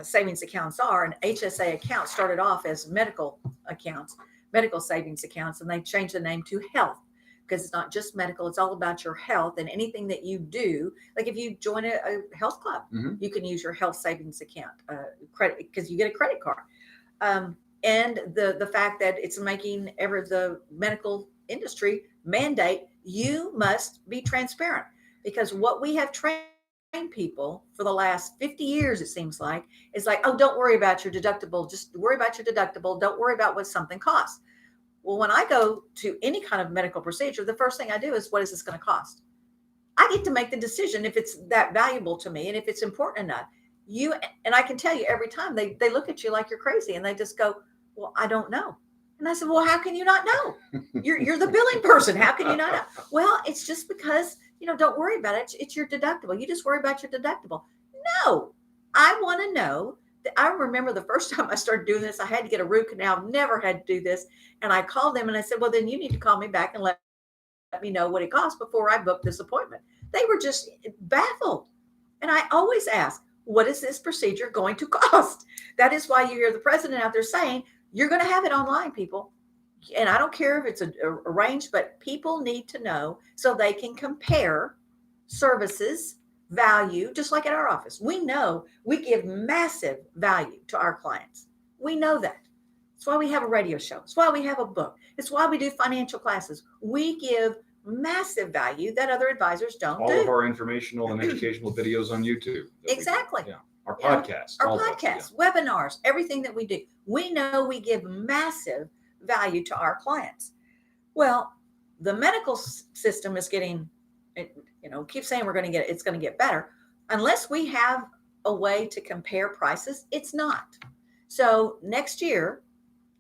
savings accounts are. And HSA accounts started off as medical accounts, medical savings accounts, and they changed the name to health because it's not just medical. It's all about your health and anything that you do. Like if you join a health club, Mhm. you can use your health savings account credit because you get a credit card. And the fact that it's making the medical industry mandate you must be transparent because what we have trained people for the last 50 years, it seems like, is like, oh, don't worry about your deductible. Just worry about your deductible. Don't worry about what something costs. Well, when I go to any kind of medical procedure, the first thing I do is, what is this going to cost? I get to make the decision if it's that valuable to me and if it's important enough. And I can tell you every time they look at you like you're crazy and they just go, well, I don't know. And I said, well, how can you not know? You're the billing person. How can you not know? Well, it's just because, don't worry about it. It's your deductible. You just worry about your deductible. No, I want to know. I remember the first time I started doing this, I had to get a root canal. Never had to do this. And I called them and I said, well, then you need to call me back and let me know what it costs before I book this appointment. They were just baffled. And I always ask, what is this procedure going to cost? That is why you hear the president out there saying, you're going to have it online, people. And I don't care if it's arranged, but people need to know so they can compare services, value, just like at our office. We know we give massive value to our clients. We know that. It's why we have a radio show. It's why we have a book. It's why we do financial classes. We give massive value that other advisors don't All do. of our informational and educational videos on YouTube. Exactly. Yeah. Our Yeah. podcasts. Our all of us, podcasts, webinars, everything that we do. We know we give massive value to our clients. Well, the medical system is getting, keep saying it's going to get better. Unless we have a way to compare prices, it's not. So next year,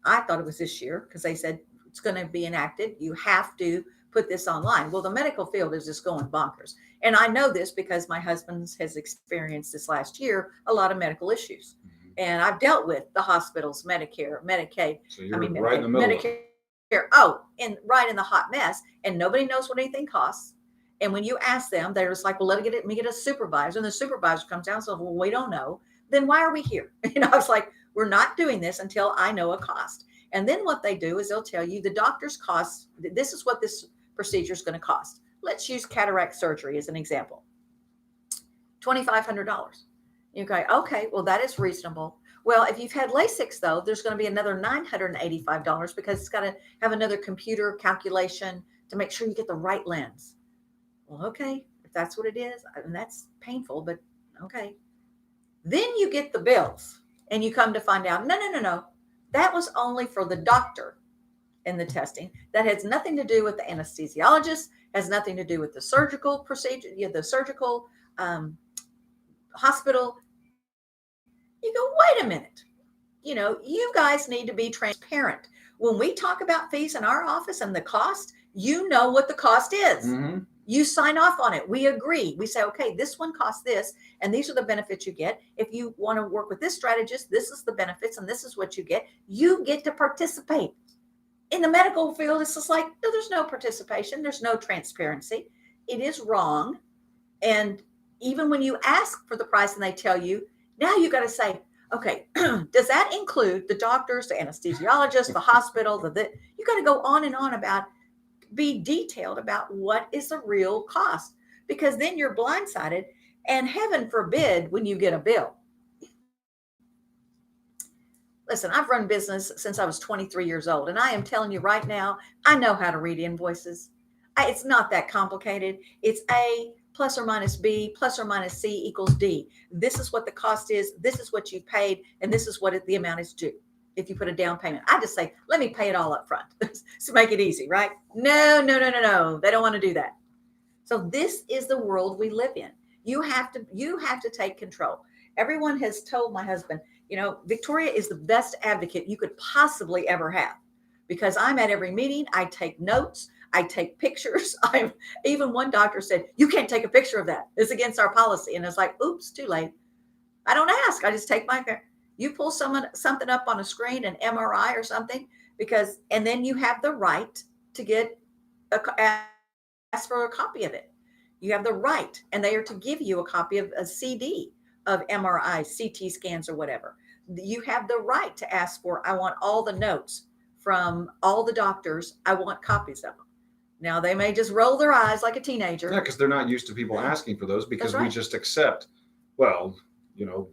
I thought it was this year because they said it's going to be enacted. You have to put this online. Well, the medical field is just going bonkers. And I know this because my husband has experienced this last year, a lot of medical issues. And I've dealt with the hospitals, Medicare, Medicaid. So you're right in the middle of it. Medicare. Oh, and right in the hot mess. And nobody knows what anything costs. And when you ask them, they're just like, well, let me get a supervisor. And the supervisor comes down and says, well, we don't know. Then why are we here? I was like, we're not doing this until I know a cost. And then what they do is they'll tell you the doctor's costs. This is what this procedure is going to cost. Let's use cataract surgery as an example. $2,500. You go, okay, well, that is reasonable. Well, if you've had LASIK, though, there's going to be another $985 because it's got to have another computer calculation to make sure you get the right lens. Well, okay, if that's what it is, and that's painful, but okay. Then you get the bills and you come to find out, no. That was only for the doctor in the testing. That has nothing to do with the anesthesiologist, has nothing to do with the surgical procedure, the surgical hospital. You go, wait a minute. You guys need to be transparent. When we talk about fees in our office and the cost, you know what the cost is. Mm-hmm. You sign off on it. We agree. We say, okay, this one costs this, and these are the benefits you get. If you want to work with this strategist, this is the benefits, and this is what you get. You get to participate. In the medical field, it's just like, no, there's no participation. There's no transparency. It is wrong. And even when you ask for the price and they tell you, now you got to say, okay, does that include the doctors, the anesthesiologist, the hospital, you got to go on and on about, be detailed about what is the real cost, because then you're blindsided, and heaven forbid when you get a bill. Listen, I've run business since I was 23 years old, and I am telling you right now, I know how to read invoices. It's not that complicated. It's A plus or minus B plus or minus C equals D. This is what the cost is. This is what you've paid, and this is what the amount is due. If you put a down payment, I just say, let me pay it all up front to make it easy, right? No. They don't want to do that. So this is the world we live in. You have to take control. Everyone has told my husband, Victoria is the best advocate you could possibly ever have, because I'm at every meeting. I take notes. I take pictures. Even one doctor said, you can't take a picture of that. It's against our policy. And it's like, oops, too late. I don't ask. I just take you pull something up on a screen, an MRI or something, and then you have the right to ask for a copy of it. You have the right, and they are to give you a copy of a CD of MRI, CT scans, or whatever. You have the right to ask for, I want all the notes from all the doctors. I want copies of them. Now, they may just roll their eyes like a teenager. Yeah, because they're not used to people asking for those, because That's right. we just accept, well,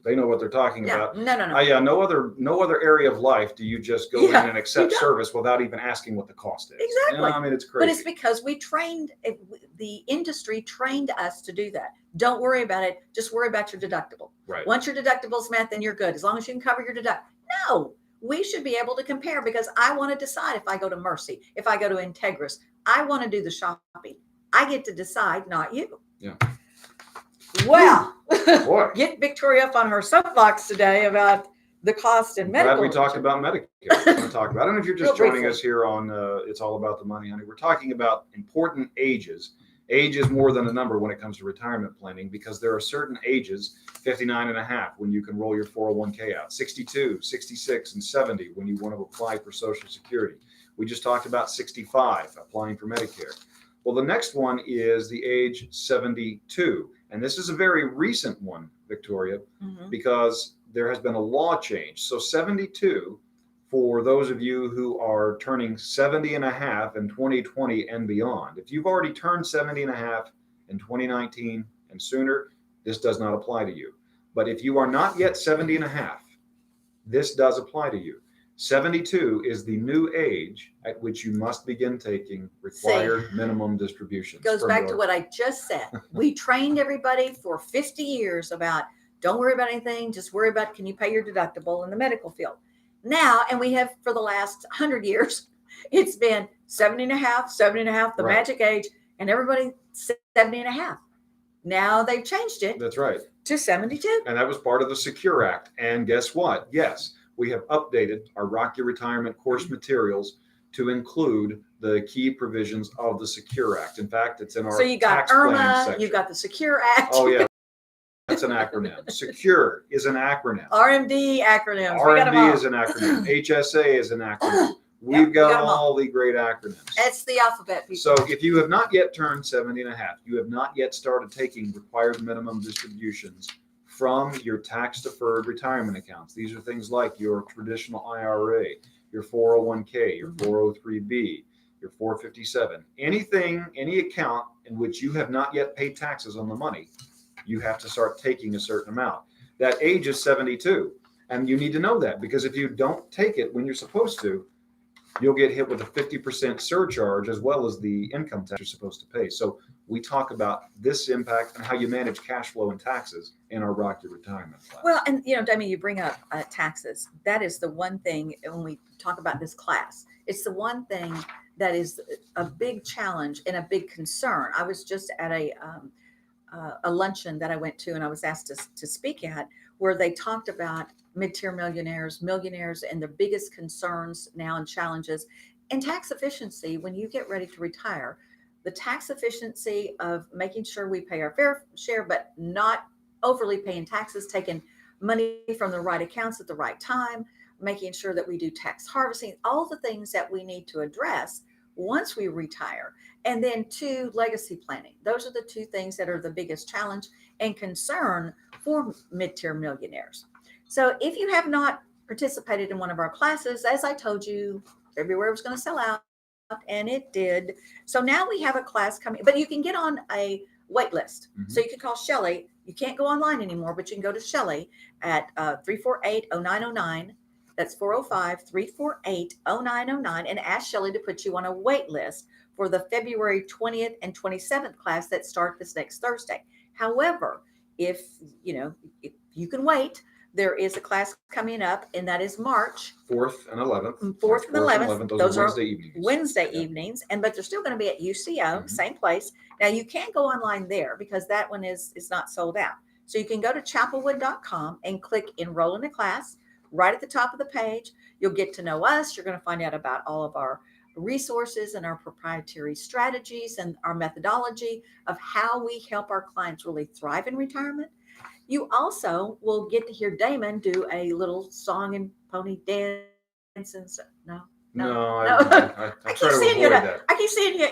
they know what they're talking about. No. No other area of life do you just go in and accept service without even asking what the cost is. Exactly. It's crazy. But it's because the industry trained us to do that. Don't worry about it. Just worry about your deductible. Right. Once your deductible's met, then you're good. As long as you can cover your deductible. No, we should be able to compare, because I want to decide if I go to Mercy, if I go to Integris. I want to do the shopping. I get to decide, not you. Yeah. Well, Boy. Get Victoria up on her soapbox today about the cost in medical. Glad we talked about Medicare. I don't know if you're just joining us here on It's All About the Money, Honey. We're talking about important ages. Age is more than a number when it comes to retirement planning, because there are certain ages, 59 and a half, when you can roll your 401k out, 62, 66, and 70 when you want to apply for Social Security. We just talked about 65, applying for Medicare. Well, the next one is the age 72. And this is a very recent one, Victoria, because there has been a law change. So 72, for those of you who are turning 70 and a half in 2020 and beyond, if you've already turned 70 and a half in 2019 and sooner, this does not apply to you. But if you are not yet 70 and a half, this does apply to you. 72 is the new age at which you must begin taking required minimum distributions. Goes back to what I just said. We trained everybody for 50 years about, don't worry about anything, just worry about, can you pay your deductible in the medical field? Now, and we have for the last 100 years, it's been 70 and a half, the magic age, and everybody 70 and a half. Now they've changed it. That's right. To 72. And that was part of the Secure Act. And guess what? Yes. we have updated our Rock Your Retirement course materials to include the key provisions of the Secure Act. In fact, it's in our So you got tax planning IRMA, section. you've got the Secure Act. Oh yeah, that's an acronym. Secure is an acronym. RMD acronyms. We got them all. RMD is an acronym. HSA is an acronym. we We've got got 'em all. all the great acronyms. It's the alphabet, people. So if you have not yet turned 70 and a half, you have not yet started taking required minimum distributions from your tax deferred retirement accounts. These are things like your traditional IRA, your 401k, your 403b, your 457, anything, any account in which you have not yet paid taxes on the money, you have to start taking a certain amount. That age is 72. And you need to know that, because if you don't take it when you're supposed to, you'll get hit with a 50% surcharge as well as the income tax you're supposed to pay. So we talk about this impact and how you manage cash flow and taxes in our Rock Your Retirement class. Well, and Damien, you bring up taxes. That is the one thing when we talk about this class. It's the one thing that is a big challenge and a big concern. I was just at a luncheon that I went to, and I was asked to speak at, where they talked about mid-tier millionaires, and the biggest concerns now and challenges and tax efficiency when you get ready to retire. The tax efficiency of making sure we pay our fair share, but not overly paying taxes, taking money from the right accounts at the right time, making sure that we do tax harvesting, all the things that we need to address once we retire. And then 2, legacy planning. Those are the 2 things that are the biggest challenge and concern for mid-tier millionaires. So if you have not participated in one of our classes, as I told you, February was going to sell out, and it did. So now we have a class coming, but you can get on a wait list. Mhm. So you can call Shelly. You can't go online anymore, but you can go to Shelly at 348-0909. That's 405-348-0909, and ask Shelly to put you on a wait list for the February 20th and 27th class that start this next Thursday. However, if you can wait, there is a class coming up, and that is March 4th and 11th. 4th and 11th. Those are are Wednesday evenings. evenings, but they're still going to be at UCO, Mhm. same place. Now you can't go online there because that one is not sold out. So you can go to chapelwood.com and click enroll in a class. Right at the top of the page, you'll get to know us. You're going to find out about all of our resources and our proprietary strategies and our methodology of how we help our clients really thrive in retirement. You also will get to hear Damon do a little song and pony dance and stuff. No. I I try keep to seeing you. avoid that. I keep seeing you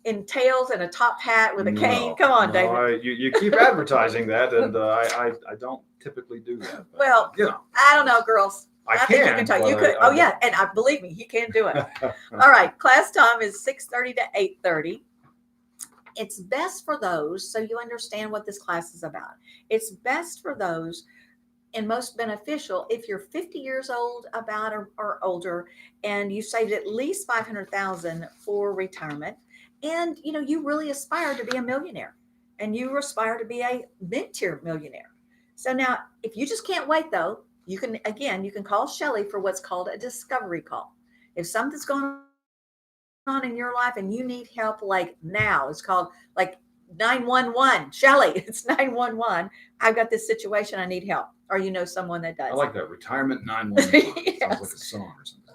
in tails and a top hat with a cane. No, Come on, no, David. you keep advertising that, and I don't typically do that. But, Well, I don't know, girls. I think you can, can tell. but You could. I Yeah, and believe me, he can do it. All right, class time is 6:30 to 8:30. It's best for those, so you understand what this class is about. It's best for those and most beneficial if you're 50 years old about or older, and you saved at least $500,000 for retirement, and you really aspire to be a millionaire, and you aspire to be a mid-tier millionaire. So now, if you just can't wait, though, you can call Shelly for what's called a discovery call. If something's going on in your life and you need help like now, it's called like 911. Shelly, it's 911. I've got this situation. I need help. Or someone that does. I like that, retirement 911. Yes. Sounds like a song or something.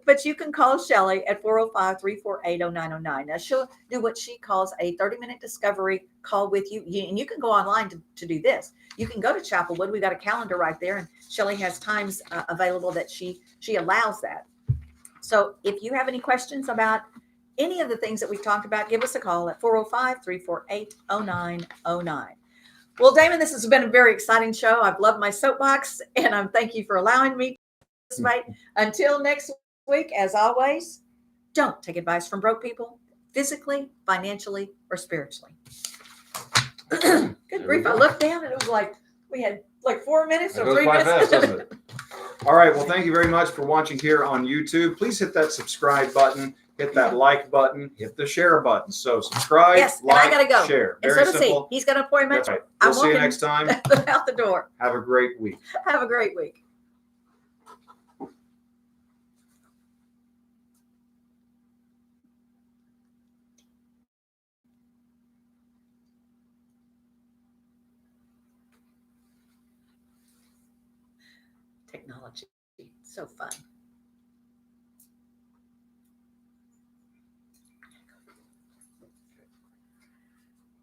But you can call Shelly at 405-348-0909. Now, she'll do what she calls a 30-minute discovery call with you. And you can go online to do this. You can go to Chapelwood. We got a calendar right there, and Shelly has times available that she allows that. So if you have any questions about any of the things that we've talked about, give us a call at 405-348-0909. Well, Damon, this has been a very exciting show. I've loved my soapbox, and I'm thank you for allowing me to participate. Until next week, as always, don't take advice from broke people, physically, financially, or spiritually. Good grief. I looked down, and it was like we had like 4 minutes or 3 minutes. Fast, doesn't it? All right. Well, thank you very much for watching here on YouTube. Please hit that subscribe button, hit that like button, hit the share button. So subscribe, Yes, and like, I gotta go. share. And Very so does simple. he. He's got an appointment. That's right. I'm We'll see you walking next time. out the door. Have a great week. Have a great week. Technology. So fun.